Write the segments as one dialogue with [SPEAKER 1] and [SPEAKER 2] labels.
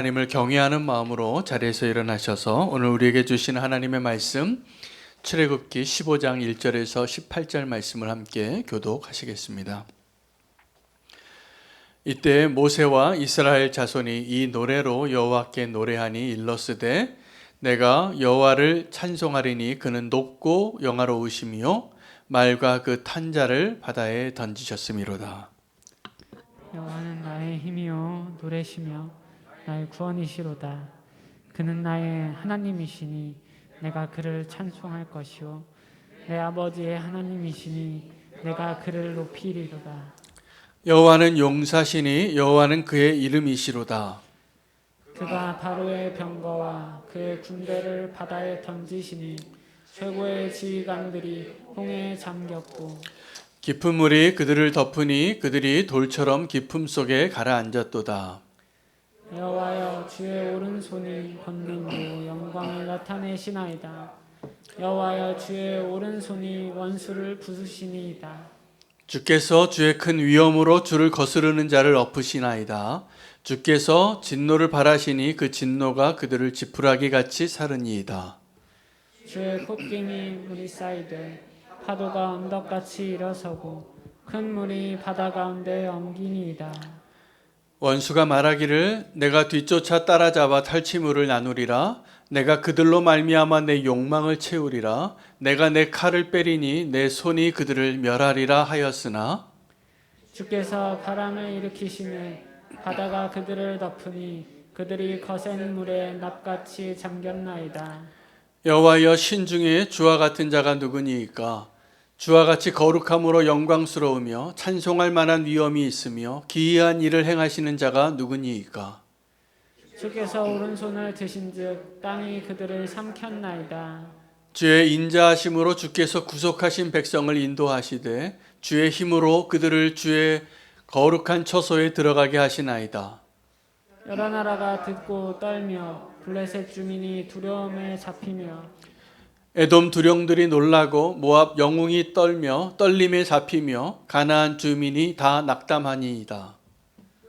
[SPEAKER 1] 하나님을 경외하는 마음으로 자리에서 일어나셔서 오늘 우리에게 주신 하나님의 말씀 출애굽기 15장 1절에서 18절 말씀을 함께 교독하시겠습니다. 이때 모세와 이스라엘 자손이 이 노래로 여호와께 노래하니 일러스되 내가 여호와를 찬송하리니 그는 높고 영화로우시며 말과 그 탄자를 바다에 던지셨음이로다.
[SPEAKER 2] 여호와는 나의 힘이요 노래시며 나의 구원이시로다. 그는 나의 하나님이시니 내가 그를 찬송할 것이요 내 아버지의 하나님이시니 내가 그를 높이리로다.
[SPEAKER 1] 여호와는 용사시니 여호와는 그의 이름이시로다.
[SPEAKER 2] 그가 바로의 병거와 그의 군대를 바다에 던지시니 최고의 지휘관들이 홍해에 잠겼고
[SPEAKER 1] 깊은 물이 그들을 덮으니 그들이 돌처럼 깊음 속에 가라앉았도다.
[SPEAKER 2] 여호와여 주의 오른손이 권능으로 영광을 나타내시나이다. 여호와여 주의 오른손이 원수를 부수시니이다.
[SPEAKER 1] 주께서 주의 큰 위엄으로 주를 거스르는 자를 엎으시나이다. 주께서 진노를 발하시니 그 진노가 그들을 지푸라기 같이 사르니이다.
[SPEAKER 2] 주의 콧김이 물이 쌓이되 파도가 언덕같이 일어서고 큰 물이 바다 가운데 엉기니이다.
[SPEAKER 1] 원수가 말하기를 내가 뒤쫓아 따라잡아 탈취물을 나누리라. 내가 그들로 말미암아 내 욕망을 채우리라. 내가 내 칼을 빼리니 내 손이 그들을 멸하리라 하였으나
[SPEAKER 2] 주께서 바람을 일으키시매 바다가 그들을 덮으니 그들이 거센 물에 납같이 잠겼나이다.
[SPEAKER 1] 여호와여 신중에 주와 같은 자가 누구니이까? 주와 같이 거룩함으로 영광스러우며 찬송할 만한 위엄이 있으며 기이한 일을 행하시는 자가 누구니이까?
[SPEAKER 2] 주께서 오른손을 드신즉 땅이 그들을 삼켰나이다.
[SPEAKER 1] 주의 인자하심으로 주께서 구속하신 백성을 인도하시되 주의 힘으로 그들을 주의 거룩한 처소에 들어가게 하시나이다.
[SPEAKER 2] 여러 나라가 듣고 떨며 블레셋 주민이 두려움에 잡히며
[SPEAKER 1] 에돔 두령들이 놀라고 모압 영웅이 떨며 떨림에 잡히며 가나안 주민이 다 낙담하니이다.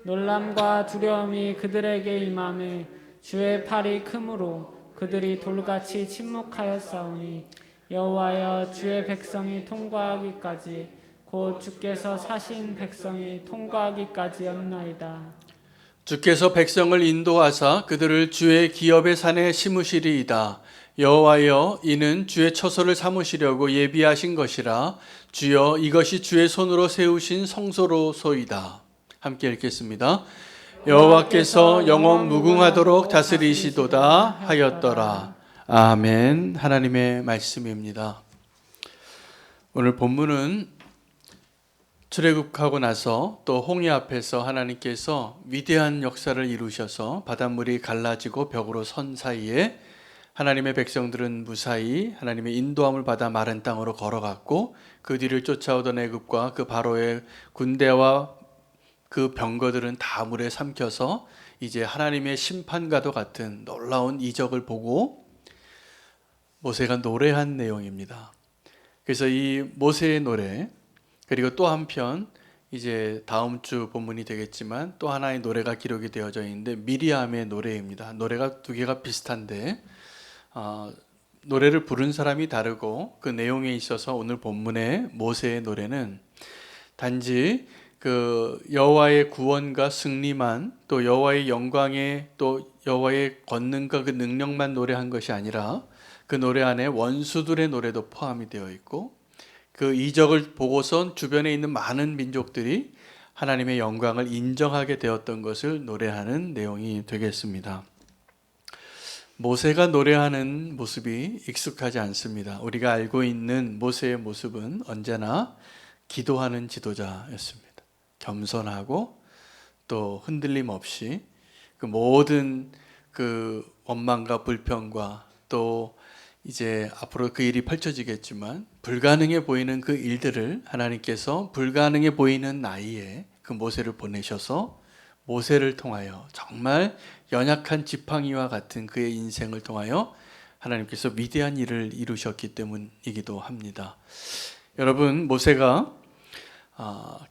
[SPEAKER 2] 놀람과 두려움이 그들에게 임함에 주의 팔이 크므로 그들이 돌같이 침묵하였사오니 여호와여 주의 백성이 통과하기까지 곧 주께서 사신 백성이 통과하기까지였나이다.
[SPEAKER 1] 주께서 백성을 인도하사 그들을 주의 기업의 산에 심으시리이다. 여호와여 이는 주의 처소를 삼으시려고 예비하신 것이라. 주여 이것이 주의 손으로 세우신 성소로소이다. 함께 읽겠습니다. 여호와께서 영원 무궁하도록 다스리시도다 하였더라. 아멘. 하나님의 말씀입니다. 오늘 본문은 출애굽하고 나서 또 홍해 앞에서 하나님께서 위대한 역사를 이루셔서 바닷물이 갈라지고 벽으로 선 사이에 하나님의 백성들은 무사히 하나님의 인도함을 받아 마른 땅으로 걸어갔고 그 뒤를 쫓아오던 애굽과 그 바로의 군대와 그 병거들은 다 물에 삼켜서 이제 하나님의 심판과도 같은 놀라운 이적을 보고 모세가 노래한 내용입니다. 그래서 이 모세의 노래 그리고 또 한편 이제 다음 주 본문이 되겠지만 또 하나의 노래가 기록이 되어져 있는데 미리암의 노래입니다. 노래가 두 개가 비슷한데 노래를 부른 사람이 다르고 그 내용에 있어서 오늘 본문의 모세의 노래는 단지 그 여호와의 구원과 승리만 또 여호와의 영광에 또 여호와의 권능과 그 능력만 노래한 것이 아니라 그 노래 안에 원수들의 노래도 포함이 되어 있고 그 이적을 보고선 주변에 있는 많은 민족들이 하나님의 영광을 인정하게 되었던 것을 노래하는 내용이 되겠습니다. 모세가 노래하는 모습이 익숙하지 않습니다. 우리가 알고 있는 모세의 모습은 언제나 기도하는 지도자였습니다. 겸손하고 또 흔들림 없이 그 모든 그 원망과 불평과 또 이제 앞으로 그 일이 펼쳐지겠지만 불가능해 보이는 그 일들을 하나님께서 불가능해 보이는 나이에 그 모세를 보내셔서 모세를 통하여 정말 연약한 지팡이와 같은 그의 인생을 통하여 하나님께서 위대한 일을 이루셨기 때문이기도 합니다. 여러분 모세가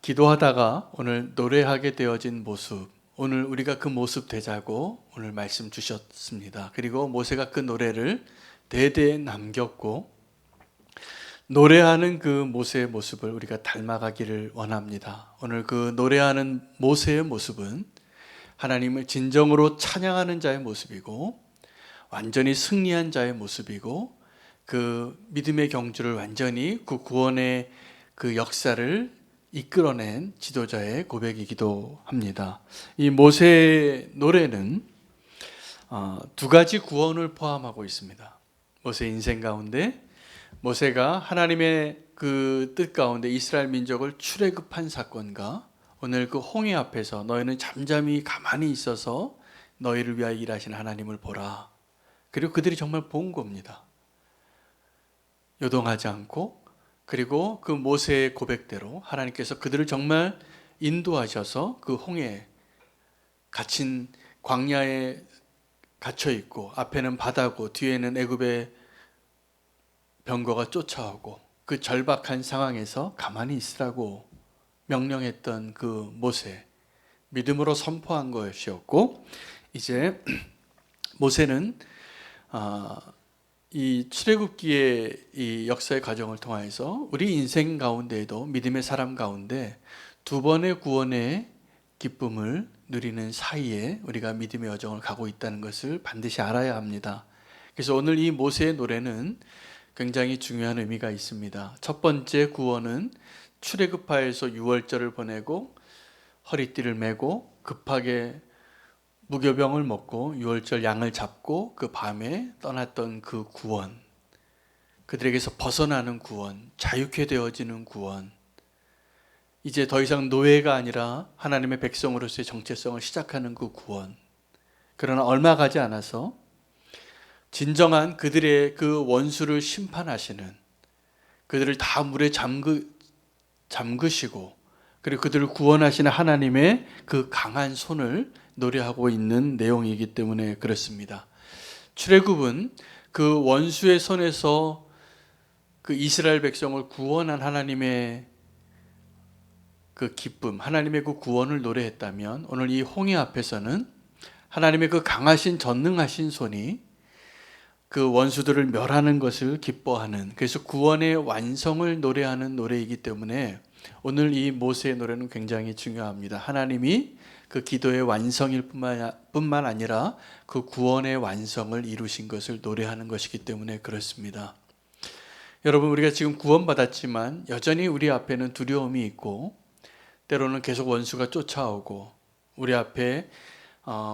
[SPEAKER 1] 기도하다가 오늘 노래하게 되어진 모습 오늘 우리가 그 모습 되자고 오늘 말씀 주셨습니다. 그리고 모세가 그 노래를 대대에 남겼고 노래하는 그 모세의 모습을 우리가 닮아가기를 원합니다. 오늘 그 노래하는 모세의 모습은 하나님을 진정으로 찬양하는 자의 모습이고 완전히 승리한 자의 모습이고 그 믿음의 경주를 완전히 그 구원의 그 역사를 이끌어낸 지도자의 고백이기도 합니다. 이 모세의 노래는 두 가지 구원을 포함하고 있습니다. 모세 인생 가운데 모세가 하나님의 그 뜻 가운데 이스라엘 민족을 출애굽한 사건과 오늘 그 홍해 앞에서 너희는 잠잠히 가만히 있어서 너희를 위하여 일하신 하나님을 보라. 그리고 그들이 정말 본 겁니다. 요동하지 않고 그리고 그 모세의 고백대로 하나님께서 그들을 정말 인도하셔서 그 홍해에 갇힌 광야에 갇혀 있고 앞에는 바다고 뒤에는 애굽의 병거가 쫓아오고 그 절박한 상황에서 가만히 있으라고 명령했던 그 모세, 믿음으로 선포한 것이었고 이제 모세는 이 출애굽기의 이 역사의 과정을 통해서 우리 인생 가운데에도 믿음의 사람 가운데 두 번의 구원의 기쁨을 누리는 사이에 우리가 믿음의 여정을 가고 있다는 것을 반드시 알아야 합니다. 그래서 오늘 이 모세의 노래는 굉장히 중요한 의미가 있습니다. 첫 번째 구원은 출애굽하에서 유월절을 보내고 허리띠를 메고 급하게 무교병을 먹고 유월절 양을 잡고 그 밤에 떠났던 그 구원, 그들에게서 벗어나는 구원, 자유케 되어지는 구원, 이제 더 이상 노예가 아니라 하나님의 백성으로서의 정체성을 시작하는 그 구원. 그러나 얼마 가지 않아서 진정한 그들의 그 원수를 심판하시는, 그들을 다 물에 잠그시고 그리고 그들을 구원하시는 하나님의 그 강한 손을 노래하고 있는 내용이기 때문에 그렇습니다. 출애굽은 그 원수의 손에서 그 이스라엘 백성을 구원한 하나님의 그 기쁨, 하나님의 그 구원을 노래했다면 오늘 이 홍해 앞에서는 하나님의 그 강하신 전능하신 손이 그 원수들을 멸하는 것을 기뻐하는, 그래서 구원의 완성을 노래하는 노래이기 때문에 오늘 이 모세의 노래는 굉장히 중요합니다. 하나님이 그 기도의 완성일 뿐만 아니라 그 구원의 완성을 이루신 것을 노래하는 것이기 때문에 그렇습니다. 여러분, 우리가 지금 구원받았지만 여전히 우리 앞에는 두려움이 있고 때로는 계속 원수가 쫓아오고 우리 앞에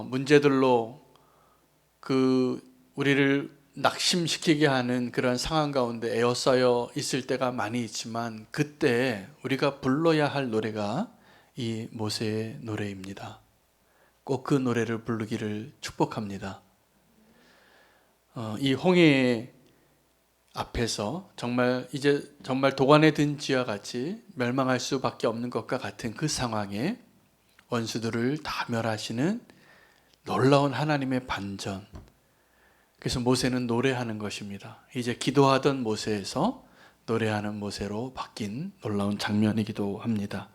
[SPEAKER 1] 문제들로 그 우리를 낙심시키게 하는 그런 상황 가운데 에워싸여 있을 때가 많이 있지만 그때 우리가 불러야 할 노래가 이 모세의 노래입니다. 꼭 그 노래를 부르기를 축복합니다. 이 홍해 앞에서 정말 이제 정말 도관에 든 쥐와 같이 멸망할 수밖에 없는 것과 같은 그 상황에 원수들을 다 멸하시는 놀라운 하나님의 반전. 그래서 모세는 노래하는 것입니다. 이제 기도하던 모세에서 노래하는 모세로 바뀐 놀라운 장면이기도 합니다.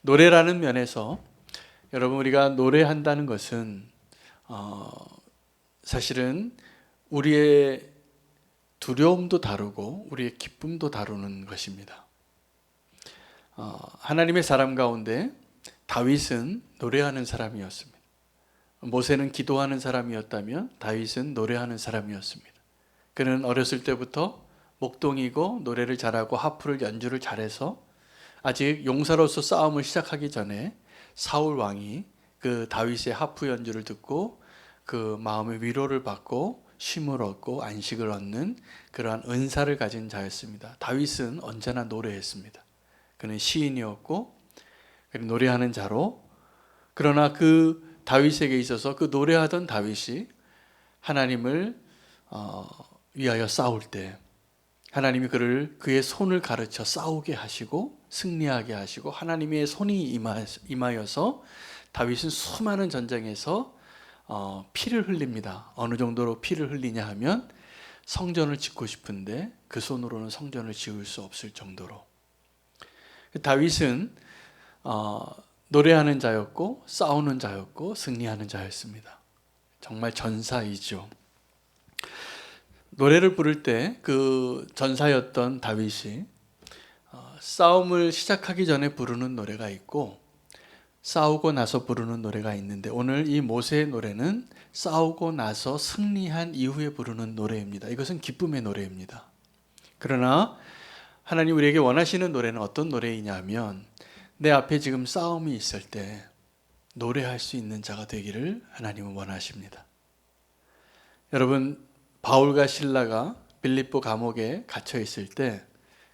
[SPEAKER 1] 노래라는 면에서 여러분, 우리가 노래한다는 것은 사실은 우리의 두려움도 다루고 우리의 기쁨도 다루는 것입니다. 하나님의 사람 가운데 다윗은 노래하는 사람이었습니다. 모세는 기도하는 사람이었다면 다윗은 노래하는 사람이었습니다. 그는 어렸을 때부터 목동이고 노래를 잘하고 하프를 연주를 잘해서 아직 용사로서 싸움을 시작하기 전에 사울 왕이 그 다윗의 하프 연주를 듣고 그 마음의 위로를 받고 쉼을 얻고 안식을 얻는 그러한 은사를 가진 자였습니다. 다윗은 언제나 노래했습니다. 그는 시인이었고 노래하는 자로, 그러나 그 다윗에게 있어서 그 노래하던 다윗이 하나님을 위하여 싸울 때 하나님이 그의 손을 가르쳐 싸우게 하시고 승리하게 하시고 하나님의 손이 임하여서 다윗은 수많은 전쟁에서 피를 흘립니다. 어느 정도로 피를 흘리냐 하면 성전을 짓고 싶은데 그 손으로는 성전을 지을 수 없을 정도로. 다윗은 노래하는 자였고 싸우는 자였고 승리하는 자였습니다. 정말 전사이죠. 노래를 부를 때 그 전사였던 다윗이 싸움을 시작하기 전에 부르는 노래가 있고 싸우고 나서 부르는 노래가 있는데, 오늘 이 모세의 노래는 싸우고 나서 승리한 이후에 부르는 노래입니다. 이것은 기쁨의 노래입니다. 그러나 하나님 우리에게 원하시는 노래는 어떤 노래이냐면, 내 앞에 지금 싸움이 있을 때 노래할 수 있는 자가 되기를 하나님은 원하십니다. 여러분, 바울과 실라가 빌립보 감옥에 갇혀 있을 때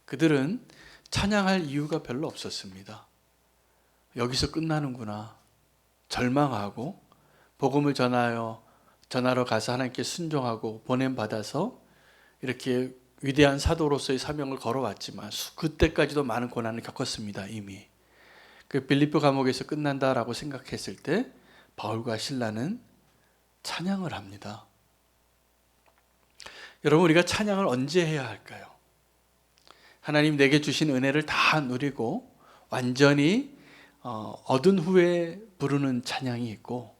[SPEAKER 1] 그들은 찬양할 이유가 별로 없었습니다. 여기서 끝나는구나 절망하고, 복음을 전하러 가서 하나님께 순종하고 보냄받아서 이렇게 위대한 사도로서의 사명을 걸어왔지만 그때까지도 많은 고난을 겪었습니다. 이미 그 빌립보 감옥에서 끝난다라고 생각했을 때 바울과 실라는 찬양을 합니다. 여러분, 우리가 찬양을 언제 해야 할까요? 하나님 내게 주신 은혜를 다 누리고 완전히 얻은 후에 부르는 찬양이 있고,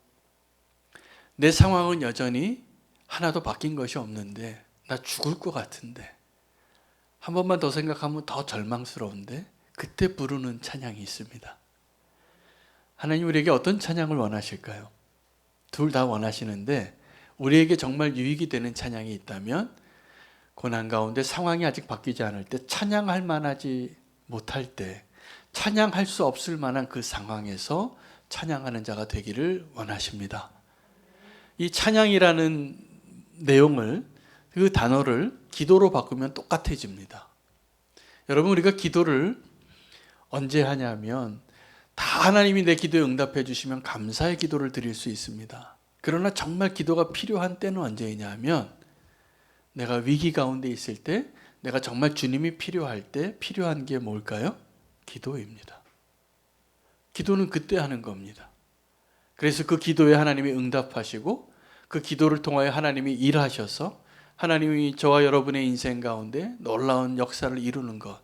[SPEAKER 1] 내 상황은 여전히 하나도 바뀐 것이 없는데 나 죽을 것 같은데, 한 번만 더 생각하면 더 절망스러운데, 그때 부르는 찬양이 있습니다. 하나님 우리에게 어떤 찬양을 원하실까요? 둘 다 원하시는데, 우리에게 정말 유익이 되는 찬양이 있다면, 고난 가운데 상황이 아직 바뀌지 않을 때, 찬양할 만하지 못할 때, 찬양할 수 없을 만한 그 상황에서 찬양하는 자가 되기를 원하십니다. 이 찬양이라는 내용을, 그 단어를 기도로 바꾸면 똑같아집니다. 여러분, 우리가 기도를 언제 하냐면, 다 하나님이 내 기도에 응답해 주시면 감사의 기도를 드릴 수 있습니다. 그러나 정말 기도가 필요한 때는 언제이냐면, 내가 위기 가운데 있을 때, 내가 정말 주님이 필요할 때 필요한 게 뭘까요? 기도입니다. 기도는 그때 하는 겁니다. 그래서 그 기도에 하나님이 응답하시고, 그 기도를 통하여 하나님이 일하셔서 하나님이 저와 여러분의 인생 가운데 놀라운 역사를 이루는 것.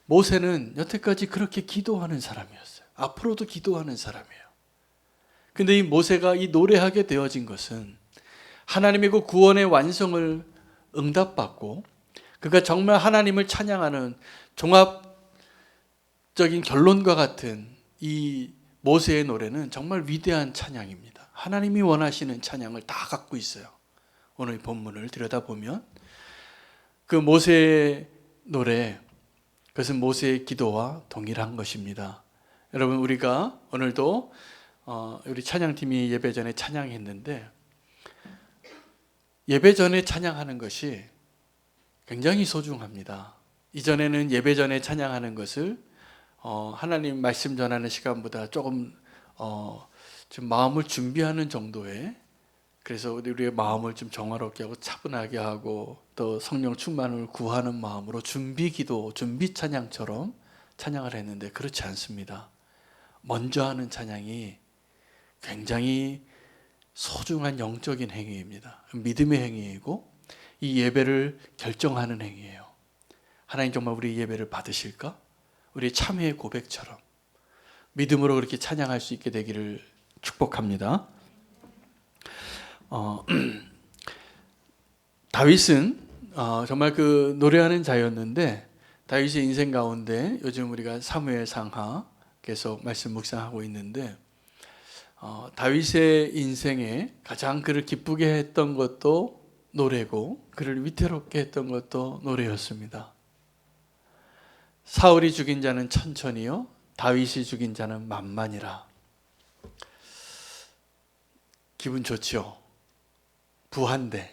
[SPEAKER 1] 모세는 여태까지 그렇게 기도하는 사람이었어요. 앞으로도 기도하는 사람이에요. 근데 이 모세가 이 노래하게 되어진 것은 하나님의 그 구원의 완성을 응답받고, 그가 정말 하나님을 찬양하는 종합적인 결론과 같은 이 모세의 노래는 정말 위대한 찬양입니다. 하나님이 원하시는 찬양을 다 갖고 있어요. 오늘 본문을 들여다보면 그 모세의 노래, 그것은 모세의 기도와 동일한 것입니다. 여러분, 우리가 오늘도 우리 찬양팀이 예배 전에 찬양했는데, 예배 전에 찬양하는 것이 굉장히 소중합니다. 이전에는 예배 전에 찬양하는 것을 하나님 말씀 전하는 시간보다 조금 좀 마음을 준비하는 정도의, 그래서 우리의 마음을 좀 정화롭게 하고 차분하게 하고 또 성령 충만을 구하는 마음으로 준비 기도, 준비 찬양처럼 찬양을 했는데, 그렇지 않습니다. 먼저 하는 찬양이 굉장히 소중한 영적인 행위입니다. 믿음의 행위이고 이 예배를 결정하는 행위예요. 하나님 정말 우리 예배를 받으실까? 우리 참회의 고백처럼 믿음으로 그렇게 찬양할 수 있게 되기를 축복합니다. 다윗은 정말 그 노래하는 자였는데, 다윗의 인생 가운데 요즘 우리가 사무엘상하 계속 말씀 묵상하고 있는데, 다윗의 인생에 가장 그를 기쁘게 했던 것도 노래고, 그를 위태롭게 했던 것도 노래였습니다. 사울이 죽인 자는 천천히요, 다윗이 죽인 자는 만만이라. 기분 좋죠? 부한데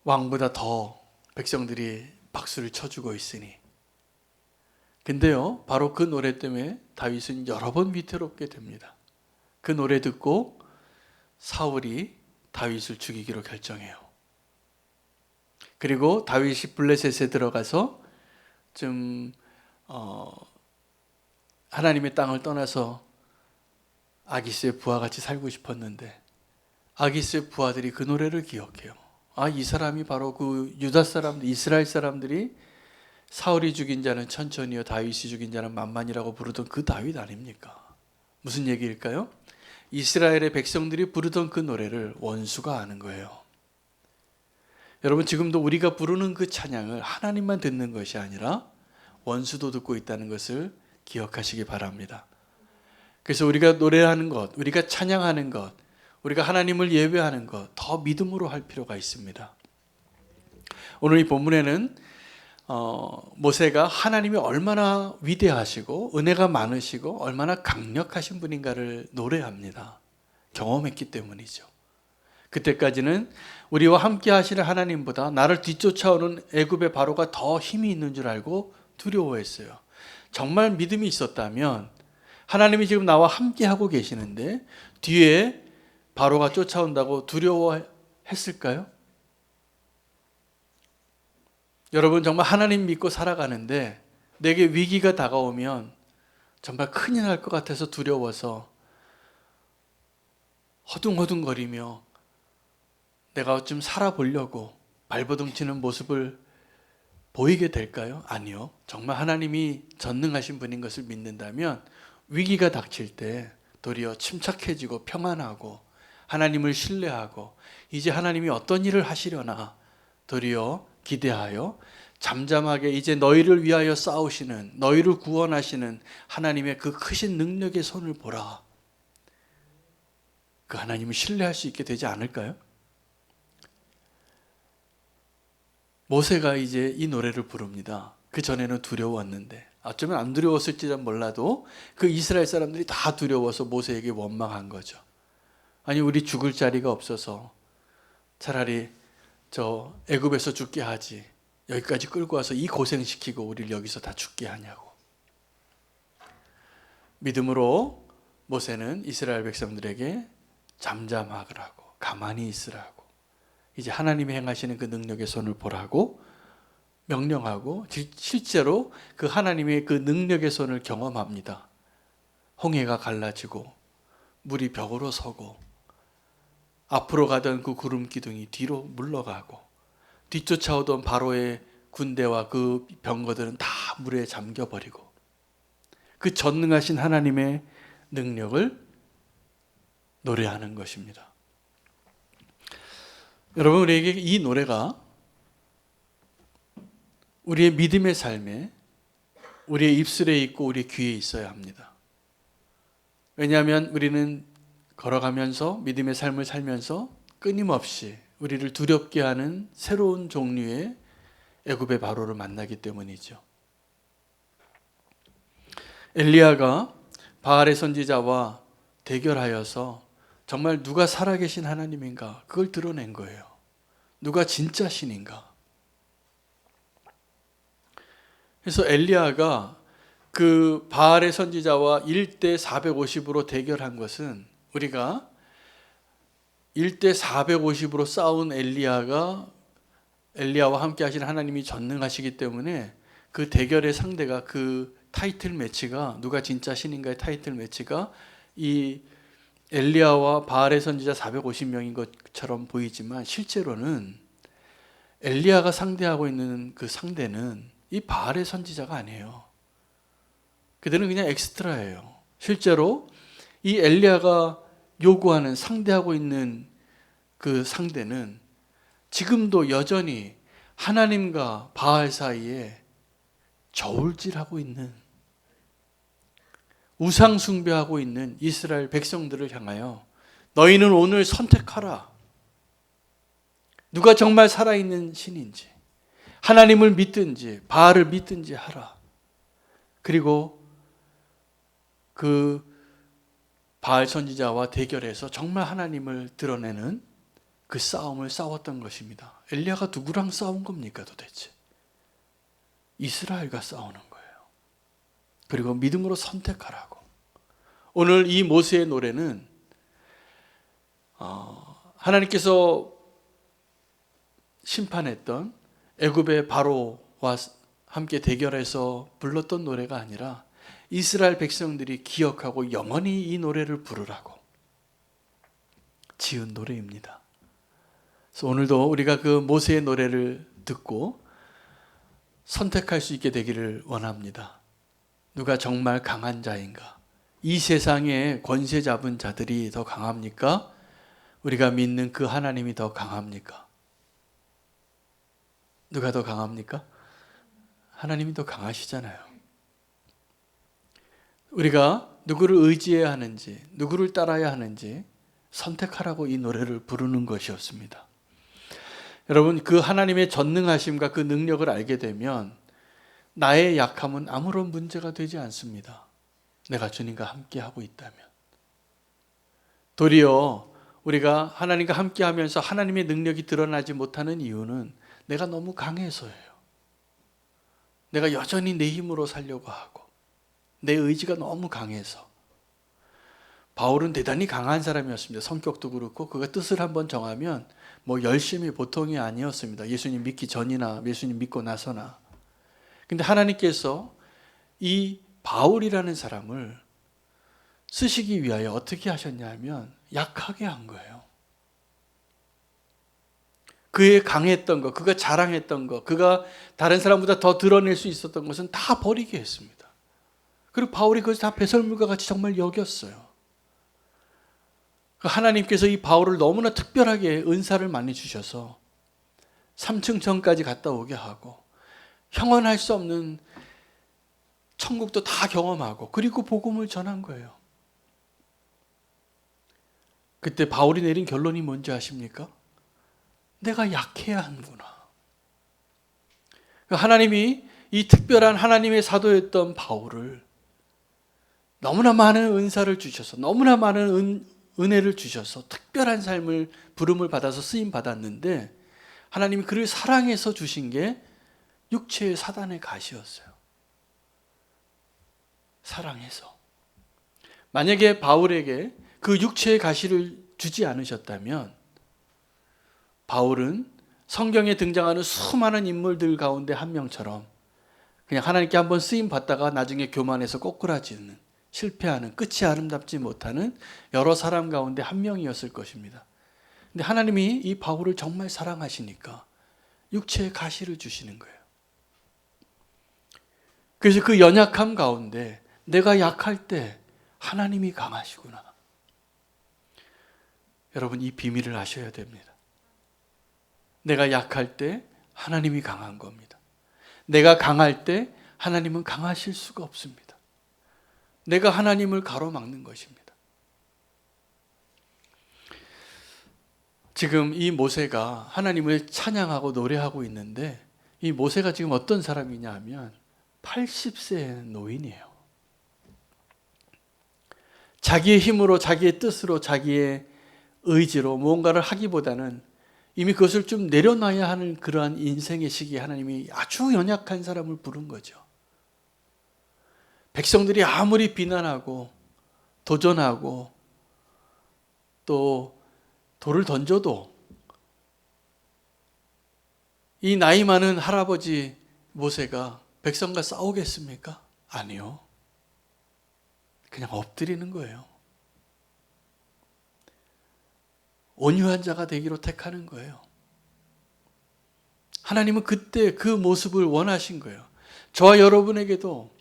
[SPEAKER 1] 왕보다 더 백성들이 박수를 쳐주고 있으니. 근데요, 바로 그 노래 때문에 다윗은 여러 번 위태롭게 됩니다. 그 노래 듣고 사울이 다윗을 죽이기로 결정해요. 그리고 다윗이 블레셋에 들어가서 좀 하나님의 땅을 떠나서 아기스의 부하와 같이 살고 싶었는데, 아기스의 부하들이 그 노래를 기억해요. 이 사람이 바로 그 유다 사람들, 이스라엘 사람들이 사울이 죽인 자는 천천히요, 다윗이 죽인 자는 만만이라고 부르던 그 다윗 아닙니까? 무슨 얘기일까요? 이스라엘의 백성들이 부르던 그 노래를 원수가 아는 거예요. 여러분, 지금도 우리가 부르는 그 찬양을 하나님만 듣는 것이 아니라 원수도 듣고 있다는 것을 기억하시기 바랍니다. 그래서 우리가 노래하는 것, 우리가 찬양하는 것, 우리가 하나님을 예배하는 것 더 믿음으로 할 필요가 있습니다. 오늘 이 본문에는 모세가 하나님이 얼마나 위대하시고 은혜가 많으시고 얼마나 강력하신 분인가를 노래합니다. 경험했기 때문이죠. 그때까지는 우리와 함께 하시는 하나님보다 나를 뒤쫓아오는 애굽의 바로가 더 힘이 있는 줄 알고 두려워했어요. 정말 믿음이 있었다면 하나님이 지금 나와 함께 하고 계시는데 뒤에 바로가 쫓아온다고 두려워했을까요? 여러분, 정말 하나님 믿고 살아가는데 내게 위기가 다가오면 정말 큰일 날 것 같아서 두려워서 허둥허둥거리며 내가 좀 살아보려고 발버둥 치는 모습을 보이게 될까요? 아니요. 정말 하나님이 전능하신 분인 것을 믿는다면 위기가 닥칠 때 도리어 침착해지고 평안하고 하나님을 신뢰하고 이제 하나님이 어떤 일을 하시려나 도리어 기대하여 잠잠하게 이제 너희를 위하여 싸우시는, 너희를 구원하시는 하나님의 그 크신 능력의 손을 보라. 그 하나님을 신뢰할 수 있게 되지 않을까요? 모세가 이제 이 노래를 부릅니다. 그 전에는 두려웠는데, 어쩌면 안 두려웠을지 몰라도 그 이스라엘 사람들이 다 두려워서 모세에게 원망한 거죠. 아니, 우리 죽을 자리가 없어서 차라리 저 애굽에서 죽게 하지, 여기까지 끌고 와서 이 고생시키고 우리를 여기서 다 죽게 하냐고. 믿음으로 모세는 이스라엘 백성들에게 잠잠하라고, 가만히 있으라고, 이제 하나님이 행하시는 그 능력의 손을 보라고 명령하고, 실제로 그 하나님의 그 능력의 손을 경험합니다. 홍해가 갈라지고 물이 벽으로 서고 앞으로 가던 그 구름 기둥이 뒤로 물러가고 뒤쫓아오던 바로의 군대와 그 병거들은 다 물에 잠겨버리고 그 전능하신 하나님의 능력을 노래하는 것입니다. 여러분, 우리에게 이 노래가 우리의 믿음의 삶에, 우리의 입술에 있고 우리의 귀에 있어야 합니다. 왜냐하면 우리는 걸어가면서 믿음의 삶을 살면서 끊임없이 우리를 두렵게 하는 새로운 종류의 애굽의 바로를 만나기 때문이죠. 엘리야가 바알의 선지자와 대결하여서 정말 누가 살아계신 하나님인가 그걸 드러낸 거예요. 누가 진짜 신인가. 그래서 엘리야가 그 바알의 선지자와 1대 450으로 대결한 것은, 우리가 1대 450으로 싸운 엘리야와 함께 하시는 하나님이 전능하시기 때문에 그 대결의 상대가, 그 타이틀 매치가, 누가 진짜 신인가의 타이틀 매치가 이 엘리야와 바알의 선지자 450명인 것처럼 보이지만 실제로는 엘리야가 상대하고 있는 그 상대는 이 바알의 선지자가 아니에요. 그들은 그냥 엑스트라예요. 실제로 이 엘리야가 요구하는, 상대하고 있는 그 상대는 지금도 여전히 하나님과 바알 사이에 저울질하고 있는, 우상 숭배하고 있는 이스라엘 백성들을 향하여 너희는 오늘 선택하라. 누가 정말 살아있는 신인지, 하나님을 믿든지 바알을 믿든지 하라. 그리고 그 바알 선지자와 대결해서 정말 하나님을 드러내는 그 싸움을 싸웠던 것입니다. 엘리야가 누구랑 싸운 겁니까 도대체? 이스라엘과 싸우는 거예요. 그리고 믿음으로 선택하라고. 오늘 이 모세의 노래는 하나님께서 심판했던 애굽의 바로와 함께 대결해서 불렀던 노래가 아니라 이스라엘 백성들이 기억하고 영원히 이 노래를 부르라고 지은 노래입니다. 그래서 오늘도 우리가 그 모세의 노래를 듣고 선택할 수 있게 되기를 원합니다. 누가 정말 강한 자인가? 이 세상의 권세 잡은 자들이 더 강합니까? 우리가 믿는 그 하나님이 더 강합니까? 누가 더 강합니까? 하나님이 더 강하시잖아요. 우리가 누구를 의지해야 하는지, 누구를 따라야 하는지 선택하라고 이 노래를 부르는 것이었습니다. 여러분, 그 하나님의 전능하심과 그 능력을 알게 되면 나의 약함은 아무런 문제가 되지 않습니다. 내가 주님과 함께 하고 있다면. 도리어 우리가 하나님과 함께 하면서 하나님의 능력이 드러나지 못하는 이유는 내가 너무 강해서예요. 내가 여전히 내 힘으로 살려고 하고 내 의지가 너무 강해서. 바울은 대단히 강한 사람이었습니다. 성격도 그렇고 그가 뜻을 한번 정하면 열심히 보통이 아니었습니다. 예수님 믿기 전이나 예수님 믿고 나서나. 근데 하나님께서 이 바울이라는 사람을 쓰시기 위하여 어떻게 하셨냐 하면 약하게 한 거예요. 그의 강했던 것, 그가 자랑했던 것, 그가 다른 사람보다 더 드러낼 수 있었던 것은 다 버리게 했습니다. 그리고 바울이 그것을 다 배설물과 같이 정말 여겼어요. 하나님께서 이 바울을 너무나 특별하게 은사를 많이 주셔서 3층 전까지 갔다 오게 하고 형언할 수 없는 천국도 다 경험하고 그리고 복음을 전한 거예요. 그때 바울이 내린 결론이 뭔지 아십니까? 내가 약해야 하는구나. 하나님이 이 특별한 하나님의 사도였던 바울을 너무나 많은 은사를 주셔서 너무나 많은 은혜를 주셔서 특별한 삶을 부름을 받아서 쓰임 받았는데 하나님이 그를 사랑해서 주신 게 육체의 사단의 가시였어요. 사랑해서. 만약에 바울에게 그 육체의 가시를 주지 않으셨다면 바울은 성경에 등장하는 수많은 인물들 가운데 한 명처럼 그냥 하나님께 한번 쓰임 받다가 나중에 교만해서 꼬꾸라지는, 실패하는, 끝이 아름답지 못하는 여러 사람 가운데 한 명이었을 것입니다. 근데 하나님이 이 바울을 정말 사랑하시니까 육체의 가시를 주시는 거예요. 그래서 그 연약함 가운데 내가 약할 때 하나님이 강하시구나. 여러분, 이 비밀을 아셔야 됩니다. 내가 약할 때 하나님이 강한 겁니다. 내가 강할 때 하나님은 강하실 수가 없습니다. 내가 하나님을 가로막는 것입니다. 지금 이 모세가 하나님을 찬양하고 노래하고 있는데 이 모세가 지금 어떤 사람이냐 하면 80세의 노인이에요. 자기의 힘으로, 자기의 뜻으로, 자기의 의지로 무언가를 하기보다는 이미 그것을 좀 내려놔야 하는 그러한 인생의 시기에 하나님이 아주 연약한 사람을 부른 거죠. 백성들이 아무리 비난하고 도전하고 또 돌을 던져도 이 나이 많은 할아버지 모세가 백성과 싸우겠습니까? 아니요. 그냥 엎드리는 거예요. 온유한 자가 되기로 택하는 거예요. 하나님은 그때 그 모습을 원하신 거예요. 저와 여러분에게도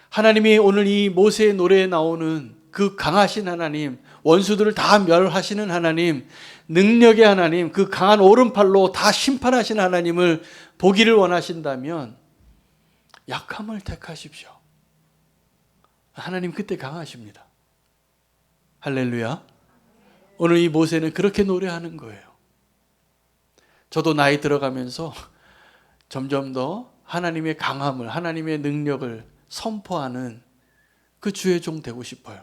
[SPEAKER 1] 하나님이 오늘 이 모세의 노래에 나오는 그 강하신 하나님, 원수들을 다 멸하시는 하나님, 능력의 하나님, 그 강한 오른팔로 다 심판하시는 하나님을 보기를 원하신다면 약함을 택하십시오. 하나님 그때 강하십니다. 할렐루야. 오늘 이 모세는 그렇게 노래하는 거예요. 저도 나이 들어가면서 점점 더 하나님의 강함을, 하나님의 능력을 선포하는 그 주의 종 되고 싶어요.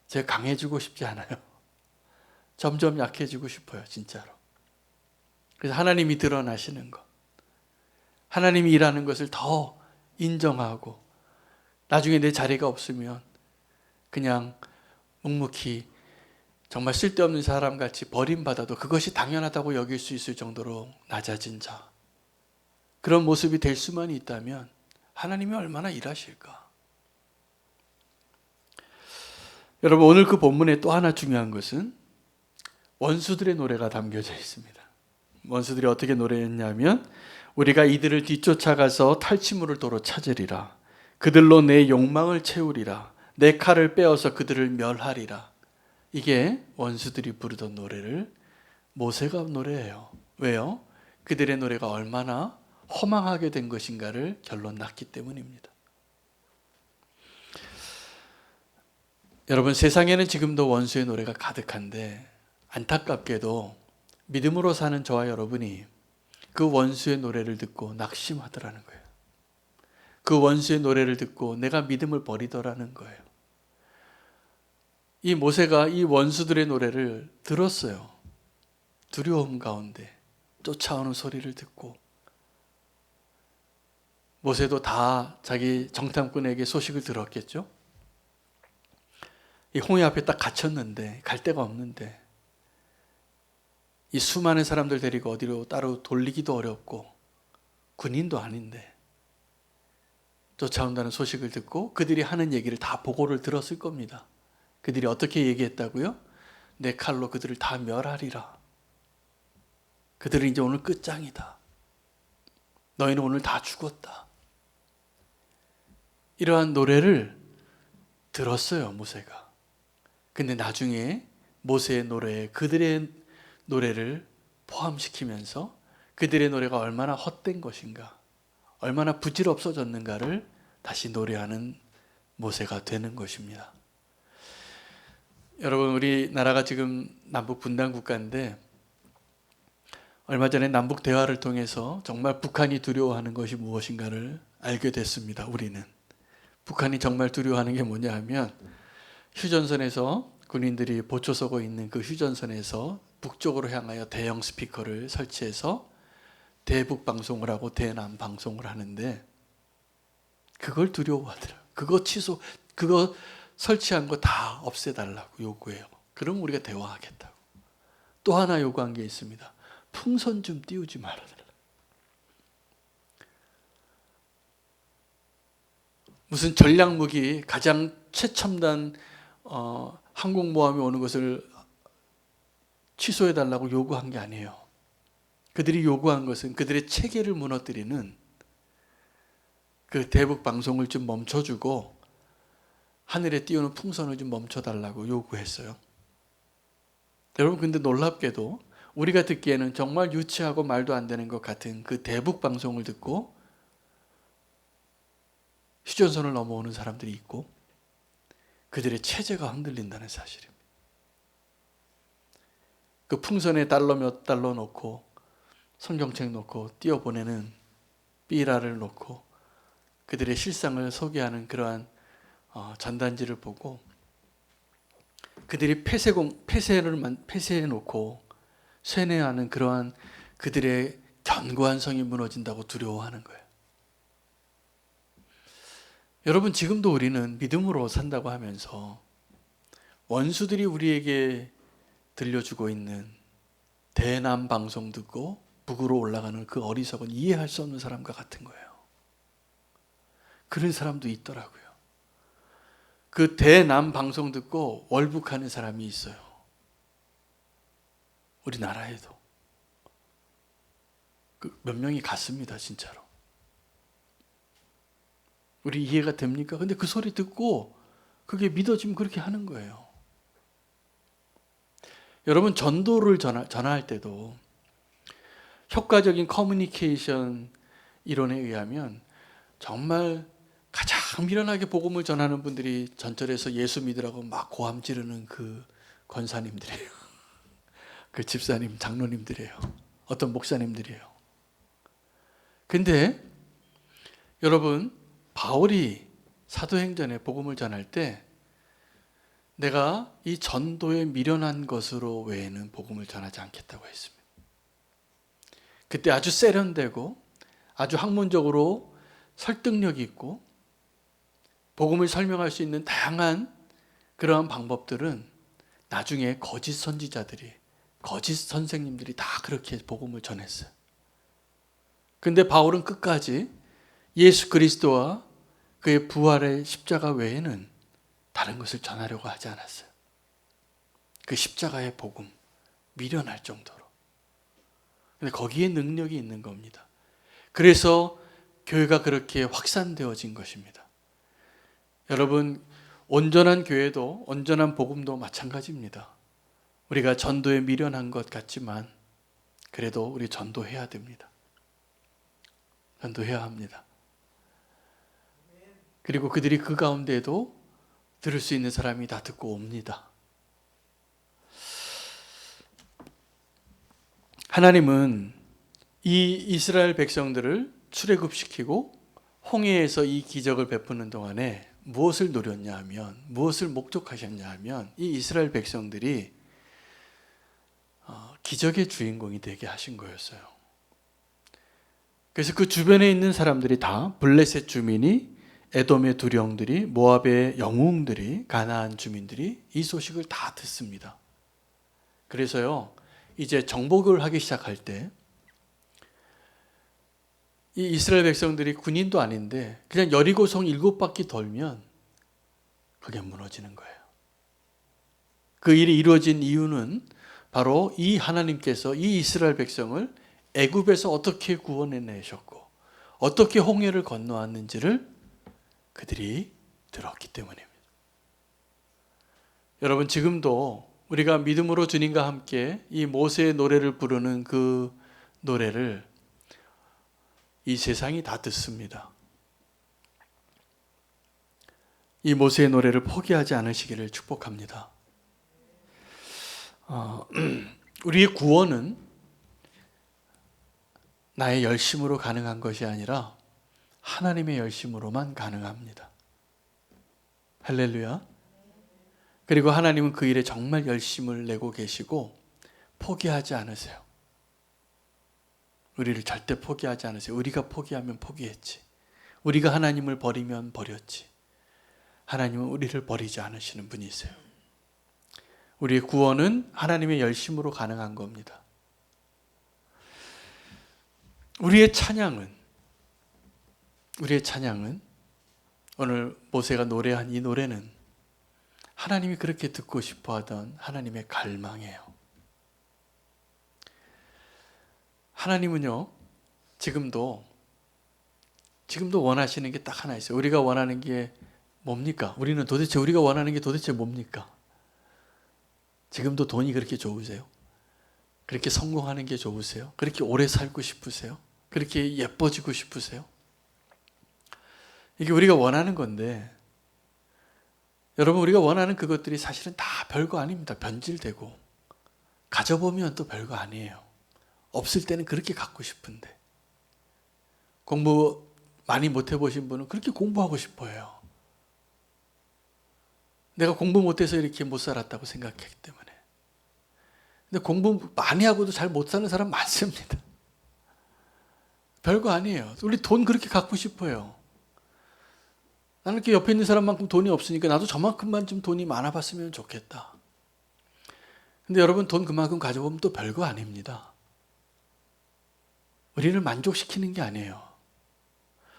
[SPEAKER 1] 제가 강해지고 싶지 않아요. 점점 약해지고 싶어요, 진짜로. 그래서 하나님이 드러나시는 것, 하나님이 일하는 것을 더 인정하고 나중에 내 자리가 없으면 그냥 묵묵히 정말 쓸데없는 사람같이 버림받아도 그것이 당연하다고 여길 수 있을 정도로 낮아진 자, 그런 모습이 될 수만 있다면 하나님이 얼마나 일하실까. 여러분, 오늘 그 본문에 또 하나 중요한 것은 원수들의 노래가 담겨져 있습니다. 원수들이 어떻게 노래했냐면 우리가 이들을 뒤쫓아가서 탈취물을 도로 찾으리라. 그들로 내 욕망을 채우리라. 내 칼을 빼어서 그들을 멸하리라. 이게 원수들이 부르던 노래를 모세가 노래해요. 왜요? 그들의 노래가 얼마나 허망하게 된 것인가를 결론 났기 때문입니다. 여러분, 세상에는 지금도 원수의 노래가 가득한데 안타깝게도 믿음으로 사는 저와 여러분이 그 원수의 노래를 듣고 낙심하더라는 거예요. 그 원수의 노래를 듣고 내가 믿음을 버리더라는 거예요. 이 모세가 이 원수들의 노래를 들었어요. 두려움 가운데 쫓아오는 소리를 듣고, 모세도 다 자기 정탐꾼에게 소식을 들었겠죠. 이 홍해 앞에 딱 갇혔는데 갈 데가 없는데, 이 수많은 사람들 데리고 어디로 따로 돌리기도 어렵고 군인도 아닌데 쫓아온다는 소식을 듣고 그들이 하는 얘기를 다 보고를 들었을 겁니다. 그들이 어떻게 얘기했다고요? 내 칼로 그들을 다 멸하리라. 그들은 이제 오늘 끝장이다. 너희는 오늘 다 죽었다. 이러한 노래를 들었어요, 모세가. 근데 나중에 모세의 노래에 그들의 노래를 포함시키면서 그들의 노래가 얼마나 헛된 것인가, 얼마나 부질없어졌는가를 다시 노래하는 모세가 되는 것입니다. 여러분, 우리나라가 지금 남북 분단 국가인데 얼마 전에 남북 대화를 통해서 정말 북한이 두려워하는 것이 무엇인가를 알게 됐습니다. 우리는 북한이 정말 두려워하는 게 뭐냐 하면, 휴전선에서 군인들이 보초 서고 있는 그 휴전선에서 북쪽으로 향하여 대형 스피커를 설치해서 대북 방송을 하고 대남 방송을 하는데, 그걸 두려워하더라고요. 그거 설치한 거 다 없애달라고 요구해요. 그럼 우리가 대화하겠다고. 또 하나 요구한 게 있습니다. 풍선 좀 띄우지 말아달라. 무슨 전략무기 가장 최첨단 항공모함이 오는 것을 취소해달라고 요구한 게 아니에요. 그들이 요구한 것은 그들의 체계를 무너뜨리는 그 대북 방송을 좀 멈춰주고 하늘에 띄우는 풍선을 좀 멈춰달라고 요구했어요. 여러분, 근데 놀랍게도 우리가 듣기에는 정말 유치하고 말도 안 되는 것 같은 그 대북 방송을 듣고 휴전선을 넘어오는 사람들이 있고 그들의 체제가 흔들린다는 사실입니다. 그 풍선에 달러 몇 달러 놓고 성경책 놓고 띄워보내는 삐라를 놓고 그들의 실상을 소개하는 그러한 전단지를 보고 그들이 폐쇄해 놓고 쇠뇌하는 그러한 그들의 견고한 성이 무너진다고 두려워하는 거예요. 여러분, 지금도 우리는 믿음으로 산다고 하면서 원수들이 우리에게 들려주고 있는 대남 방송 듣고 북으로 올라가는 그 어리석은 이해할 수 없는 사람과 같은 거예요. 그런 사람도 있더라고요. 그 대남 방송 듣고 월북하는 사람이 있어요. 우리나라에도 몇 명이 갔습니다, 진짜로. 우리 이해가 됩니까? 근데 그 소리 듣고 그게 믿어지면 그렇게 하는 거예요. 여러분, 전도를 전할 때도 효과적인 커뮤니케이션 이론에 의하면 정말 가장 미련하게 복음을 전하는 분들이 전철에서 예수 믿으라고 막 고함 지르는 그 권사님들이에요. 그 집사님, 장로님들이에요. 어떤 목사님들이에요. 근데 여러분, 바울이 사도행전에 복음을 전할 때 내가 이 전도에 미련한 것으로 외에는 복음을 전하지 않겠다고 했습니다. 그때 아주 세련되고 아주 학문적으로 설득력 있고 복음을 설명할 수 있는 다양한 그러한 방법들은 나중에 거짓 선지자들이, 거짓 선생님들이 다 그렇게 복음을 전했어요. 근데 바울은 끝까지 예수 그리스도와 그의 부활의 십자가 외에는 다른 것을 전하려고 하지 않았어요. 그 십자가의 복음, 미련할 정도로. 근데 거기에 능력이 있는 겁니다. 그래서 교회가 그렇게 확산되어진 것입니다. 여러분, 온전한 교회도 온전한 복음도 마찬가지입니다. 우리가 전도에 미련한 것 같지만 그래도 우리 전도해야 됩니다. 전도해야 합니다. 그리고 그들이 그 가운데에도 들을 수 있는 사람이 다 듣고 옵니다. 하나님은 이 이스라엘 백성들을 출애굽시키고 홍해에서 이 기적을 베푸는 동안에 무엇을 노렸냐 하면, 무엇을 목적하셨냐 하면 이 이스라엘 백성들이 기적의 주인공이 되게 하신 거였어요. 그래서 그 주변에 있는 사람들이 다, 블레셋 주민이, 에돔의 두령들이, 모압의 영웅들이, 가나안 주민들이 이 소식을 다 듣습니다. 그래서요, 이제 정복을 하기 시작할 때 이 이스라엘 백성들이 군인도 아닌데 그냥 여리고성 7바퀴 돌면 그게 무너지는 거예요. 그 일이 이루어진 이유는 바로 이 하나님께서 이 이스라엘 백성을 애굽에서 어떻게 구원해내셨고 어떻게 홍해를 건너왔는지를 그들이 들었기 때문입니다. 여러분, 지금도 우리가 믿음으로 주님과 함께 이 모세의 노래를 부르는 그 노래를 이 세상이 다 듣습니다. 이 모세의 노래를 포기하지 않으시기를 축복합니다. 우리의 구원은 나의 열심으로 가능한 것이 아니라 하나님의 열심으로만 가능합니다. 할렐루야. 그리고 하나님은 그 일에 정말 열심을 내고 계시고 포기하지 않으세요. 우리를 절대 포기하지 않으세요. 우리가 포기하면 포기했지. 우리가 하나님을 버리면 버렸지. 하나님은 우리를 버리지 않으시는 분이세요. 우리의 구원은 하나님의 열심으로 가능한 겁니다. 우리의 찬양은 오늘 모세가 노래한 이 노래는 하나님이 그렇게 듣고 싶어 하던 하나님의 갈망이에요. 하나님은요, 지금도 원하시는 게 딱 하나 있어요. 우리가 원하는 게 뭡니까? 우리가 원하는 게 도대체 뭡니까? 지금도 돈이 그렇게 좋으세요? 그렇게 성공하는 게 좋으세요? 그렇게 오래 살고 싶으세요? 그렇게 예뻐지고 싶으세요? 이게 우리가 원하는 건데, 여러분, 우리가 원하는 그것들이 사실은 다 별거 아닙니다. 변질되고 가져보면 또 별거 아니에요. 없을 때는 그렇게 갖고 싶은데, 공부 많이 못 해보신 분은 그렇게 공부하고 싶어요. 내가 공부 못해서 이렇게 못 살았다고 생각했기 때문에. 근데 공부 많이 하고도 잘 못 사는 사람 많습니다. 별거 아니에요. 우리 돈 그렇게 갖고 싶어요. 나는 이렇게 옆에 있는 사람만큼 돈이 없으니까 나도 저만큼만 좀 돈이 많아봤으면 좋겠다. 근데 여러분, 돈 그만큼 가져보면 또 별거 아닙니다. 우리를 만족시키는 게 아니에요.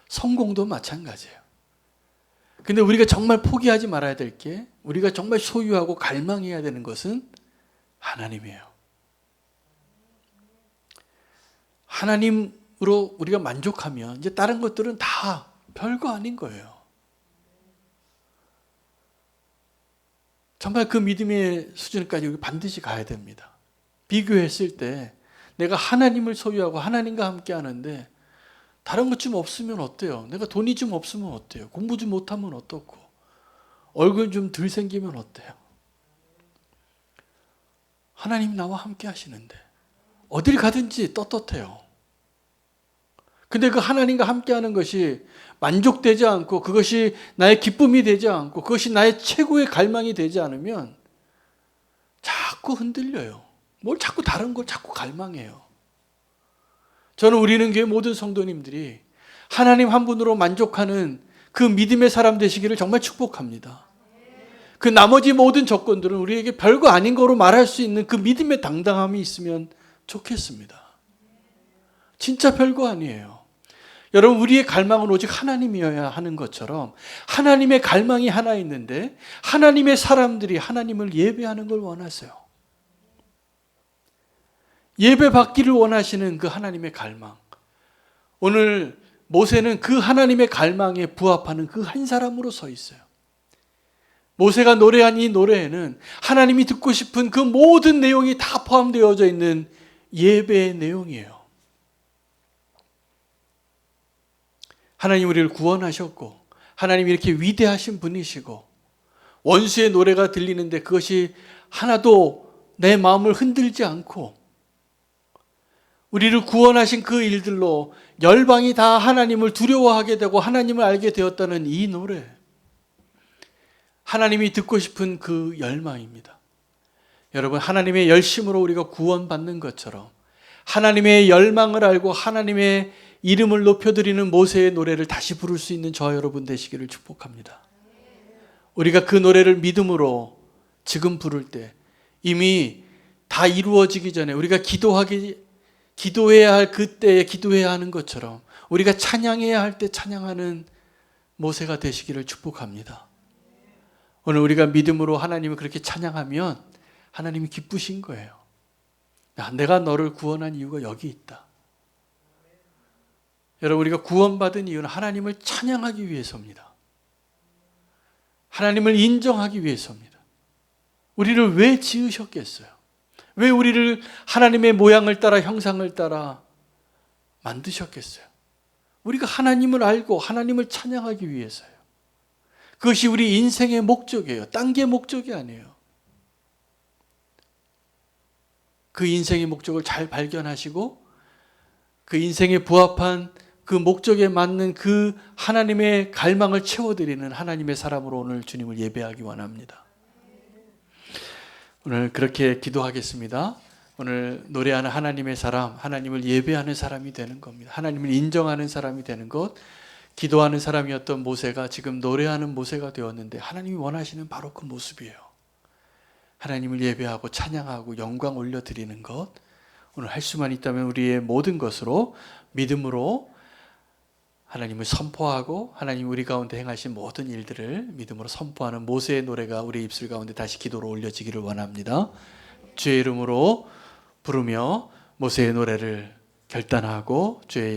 [SPEAKER 1] 성공도 마찬가지예요. 근데 우리가 정말 포기하지 말아야 될 게, 우리가 정말 소유하고 갈망해야 되는 것은 하나님이에요. 하나님으로 우리가 만족하면 이제 다른 것들은 다 별거 아닌 거예요. 정말 그 믿음의 수준까지 반드시 가야 됩니다. 비교했을 때 내가 하나님을 소유하고 하나님과 함께 하는데 다른 것 좀 없으면 어때요? 내가 돈이 좀 없으면 어때요? 공부 좀 못하면 어떻고? 얼굴 좀 덜 생기면 어때요? 하나님 나와 함께 하시는데 어딜 가든지 떳떳해요. 근데 그 하나님과 함께 하는 것이 만족되지 않고, 그것이 나의 기쁨이 되지 않고, 그것이 나의 최고의 갈망이 되지 않으면 자꾸 흔들려요. 뭘 자꾸 다른 걸 자꾸 갈망해요. 저는 우리는 교회 모든 성도님들이 하나님 한 분으로 만족하는 그 믿음의 사람 되시기를 정말 축복합니다. 그 나머지 모든 조건들은 우리에게 별거 아닌 거로 말할 수 있는 그 믿음의 당당함이 있으면 좋겠습니다. 진짜 별거 아니에요. 여러분, 우리의 갈망은 오직 하나님이어야 하는 것처럼 하나님의 갈망이 하나 있는데 하나님의 사람들이 하나님을 예배하는 걸 원하세요. 예배 받기를 원하시는 그 하나님의 갈망. 오늘 모세는 그 하나님의 갈망에 부합하는 그 한 사람으로 서 있어요. 모세가 노래한 이 노래에는 하나님이 듣고 싶은 그 모든 내용이 다 포함되어져 있는 예배의 내용이에요. 하나님 우리를 구원하셨고 하나님이 이렇게 위대하신 분이시고 원수의 노래가 들리는데 그것이 하나도 내 마음을 흔들지 않고 우리를 구원하신 그 일들로 열방이 다 하나님을 두려워하게 되고 하나님을 알게 되었다는 이 노래, 하나님이 듣고 싶은 그 열망입니다. 여러분, 하나님의 열심으로 우리가 구원받는 것처럼 하나님의 열망을 알고 하나님의 이름을 높여드리는 모세의 노래를 다시 부를 수 있는 저와 여러분 되시기를 축복합니다. 우리가 그 노래를 믿음으로 지금 부를 때 이미 다 이루어지기 전에 우리가 기도해야 할 그때에 기도해야 하는 것처럼 우리가 찬양해야 할 때 찬양하는 모세가 되시기를 축복합니다. 오늘 우리가 믿음으로 하나님을 그렇게 찬양하면 하나님이 기쁘신 거예요. 내가 너를 구원한 이유가 여기 있다. 여러분, 우리가 구원받은 이유는 하나님을 찬양하기 위해서입니다. 하나님을 인정하기 위해서입니다. 우리를 왜 지으셨겠어요? 왜 우리를 하나님의 모양을 따라 형상을 따라 만드셨겠어요? 우리가 하나님을 알고 하나님을 찬양하기 위해서요. 그것이 우리 인생의 목적이에요. 딴 게 목적이 아니에요. 그 인생의 목적을 잘 발견하시고 그 인생에 부합한 그 목적에 맞는 그 하나님의 갈망을 채워드리는 하나님의 사람으로 오늘 주님을 예배하기 원합니다. 오늘 그렇게 기도하겠습니다. 오늘 노래하는 하나님의 사람, 하나님을 예배하는 사람이 되는 겁니다. 하나님을 인정하는 사람이 되는 것, 기도하는 사람이었던 모세가 지금 노래하는 모세가 되었는데 하나님이 원하시는 바로 그 모습이에요. 하나님을 예배하고 찬양하고 영광 올려드리는 것, 오늘 할 수만 있다면 우리의 모든 것으로 믿음으로 하나님을 선포하고 하나님 우리 가운데 행하신 모든 일들을 믿음으로 선포하는 모세의 노래가 우리 입술 가운데 다시 기도로 올려지기를 원합니다. 주의 이름으로 부르며 모세의 노래를 결단하고 주의